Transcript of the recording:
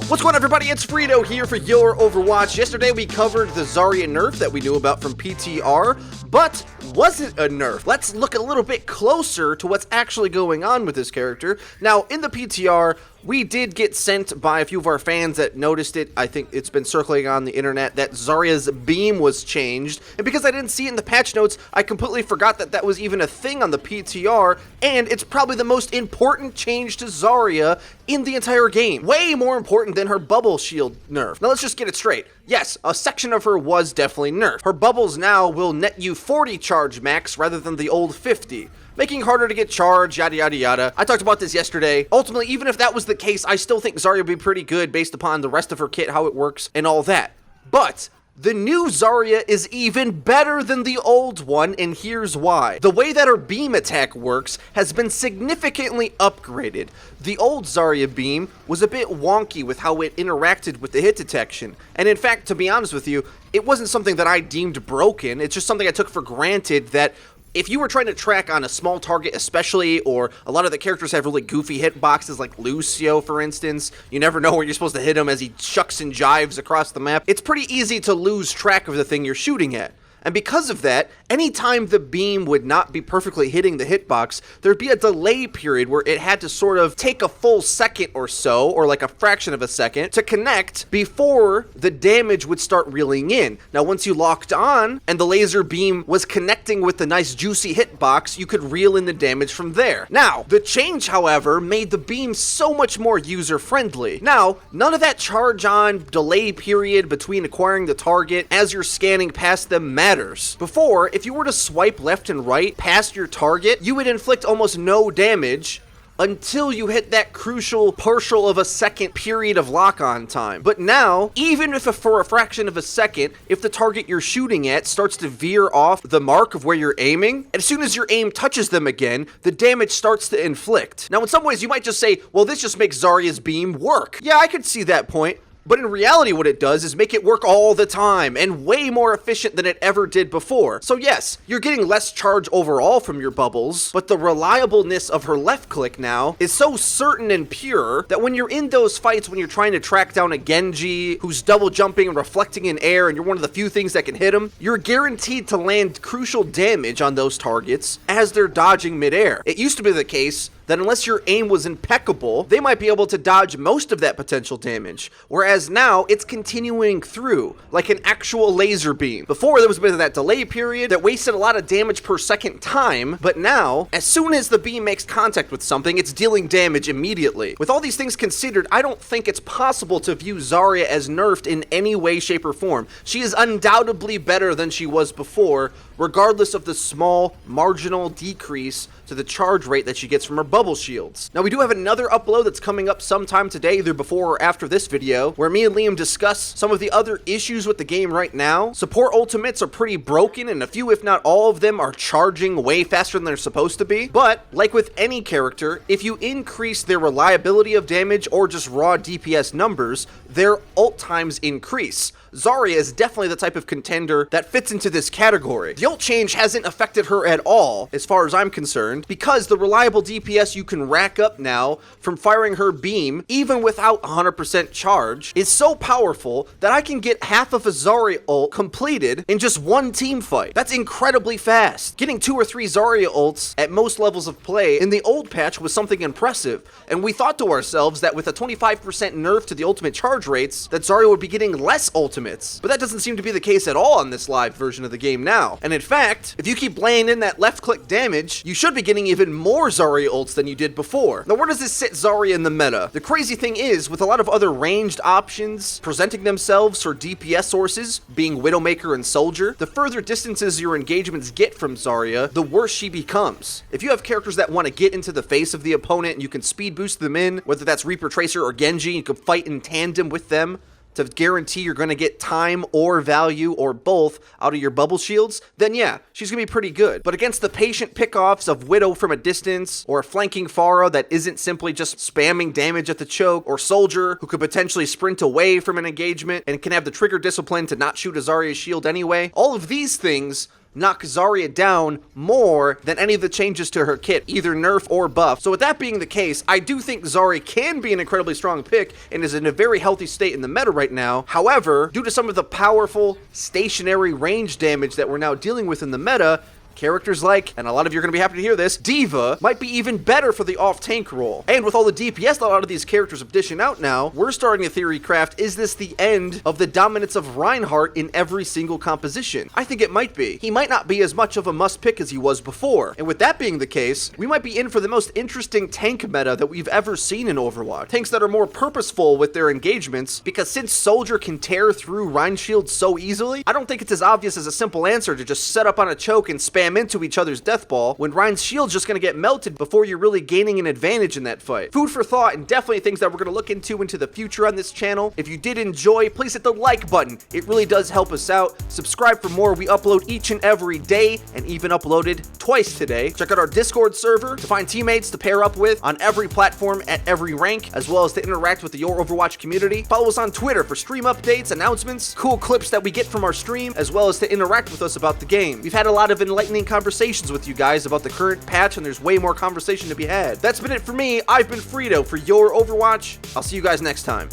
What's going on, everybody? It's FREEDO here for Your Overwatch. Yesterday we covered the Zarya nerf that we knew about from PTR, but was it a nerf? Let's look a little bit closer to what's actually going on with this character. Now, in the PTR, we did get sent by a few of our fans that noticed it. I think it's been circulating on the internet that Zarya's beam was changed. And because I didn't see it in the patch notes, I completely forgot that that was even a thing on the PTR. And it's probably the most important change to Zarya in the entire game. Way more important than her bubble shield nerf. Now let's just get it straight. Yes, a section of her was definitely nerfed. Her bubbles now will net you 40 charge max rather than the old 50. Making it harder to get charged, yada yada yada. I talked about this yesterday. Ultimately, even if that was the case, I still think Zarya would be pretty good based upon the rest of her kit, how it works, and all that. But the new Zarya is even better than the old one, and here's why. The way that her beam attack works has been significantly upgraded. The old Zarya beam was a bit wonky with how it interacted with the hit detection. And in fact, to be honest with you, it wasn't something that I deemed broken. It's just something I took for granted that if you were trying to track on a small target especially, or a lot of the characters have really goofy hitboxes like Lucio, for instance, you never know where you're supposed to hit him as he chucks and jives across the map, it's pretty easy to lose track of the thing you're shooting at. And because of that, anytime the beam would not be perfectly hitting the hitbox, there'd be a delay period where it had to sort of take a full second or so, or like a fraction of a second, to connect before the damage would start reeling in. Now, once you locked on and the laser beam was connecting with the nice juicy hitbox, you could reel in the damage from there. Now, the change, however, made the beam so much more user-friendly. Now, none of that charge on delay period between acquiring the target as you're scanning past them matters. Before, if you were to swipe left and right past your target, you would inflict almost no damage until you hit that crucial partial of a second period of lock-on time. But now, even if for a fraction of a second, if the target you're shooting at starts to veer off the mark of where you're aiming, as soon as your aim touches them again, the damage starts to inflict. Now, in some ways, you might just say, well, this just makes Zarya's beam work. Yeah, I could see that point. But in reality, what it does is make it work all the time and way more efficient than it ever did before. So yes, you're getting less charge overall from your bubbles, but the reliableness of her left click now is so certain and pure that when you're in those fights, when you're trying to track down a Genji who's double jumping and reflecting in air and you're one of the few things that can hit him, you're guaranteed to land crucial damage on those targets as they're dodging midair. It used to be the case that unless your aim was impeccable, they might be able to dodge most of that potential damage. Whereas now, it's continuing through, like an actual laser beam. Before, there was a bit of that delay period that wasted a lot of damage per second time, but now, as soon as the beam makes contact with something, it's dealing damage immediately. With all these things considered, I don't think it's possible to view Zarya as nerfed in any way, shape, or form. She is undoubtedly better than she was before, regardless of the small, marginal decrease to the charge rate that she gets from her bubble shields. Now, we do have another upload that's coming up sometime today, either before or after this video, where me and Liam discuss some of the other issues with the game right now. Support ultimates are pretty broken, and a few, if not all of them, are charging way faster than they're supposed to be. But, like with any character, if you increase their reliability of damage or just raw DPS numbers, their ult times increase. Zarya is definitely the type of contender that fits into this category. The ult change hasn't affected her at all, as far as I'm concerned, because the reliable DPS you can rack up now from firing her beam, even without 100% charge, is so powerful that I can get half of a Zarya ult completed in just one team fight. That's incredibly fast. Getting 2 or 3 Zarya ults at most levels of play in the old patch was something impressive, and we thought to ourselves that with a 25% nerf to the ultimate charge rates, that Zarya would be getting less ultimate. But that doesn't seem to be the case at all on this live version of the game now. And in fact, if you keep laying in that left click damage, you should be getting even more Zarya ults than you did before. Now, where does this sit Zarya in the meta? The crazy thing is, with a lot of other ranged options presenting themselves for DPS sources, being Widowmaker and Soldier, the further distances your engagements get from Zarya, the worse she becomes. If you have characters that want to get into the face of the opponent and you can speed boost them in, whether that's Reaper Tracer or Genji, you can fight in tandem with them to guarantee you're going to get time or value or both out of your bubble shields, then yeah, she's going to be pretty good. But against the patient pickoffs of Widow from a distance, or a flanking Pharah that isn't simply just spamming damage at the choke, or Soldier who could potentially sprint away from an engagement and can have the trigger discipline to not shoot a Zarya shield anyway, all of these things knock Zarya down more than any of the changes to her kit, either nerf or buff. So with that being the case, I do think Zarya can be an incredibly strong pick and is in a very healthy state in the meta right now. However, due to some of the powerful stationary range damage that we're now dealing with in the meta, characters like, and a lot of you are going to be happy to hear this, D.Va might be even better for the off-tank role. And with all the DPS that a lot of these characters are dishing out now, we're starting a theory craft, is this the end of the dominance of Reinhardt in every single composition? I think it might be. He might not be as much of a must-pick as he was before. And with that being the case, we might be in for the most interesting tank meta that we've ever seen in Overwatch. Tanks that are more purposeful with their engagements, because since Soldier can tear through Rein's shield so easily, I don't think it's as obvious as a simple answer to just set up on a choke and spam into each other's death ball when Rein's shield's just going to get melted before you're really gaining an advantage in that fight. Food for thought, and definitely things that we're going to look into the future on this channel. If you did enjoy, please hit the like button. It really does help us out. Subscribe for more. We upload each and every day, and even uploaded twice today. Check out our Discord server to find teammates to pair up with on every platform at every rank, as well as to interact with the Your Overwatch community. Follow us on Twitter for stream updates, announcements, cool clips that we get from our stream, as well as to interact with us about the game. We've had a lot of enlightening conversations with you guys about the current patch, and there's way more conversation to be had. That's been it for me. I've been FREEDO for Your Overwatch. I'll see you guys next time.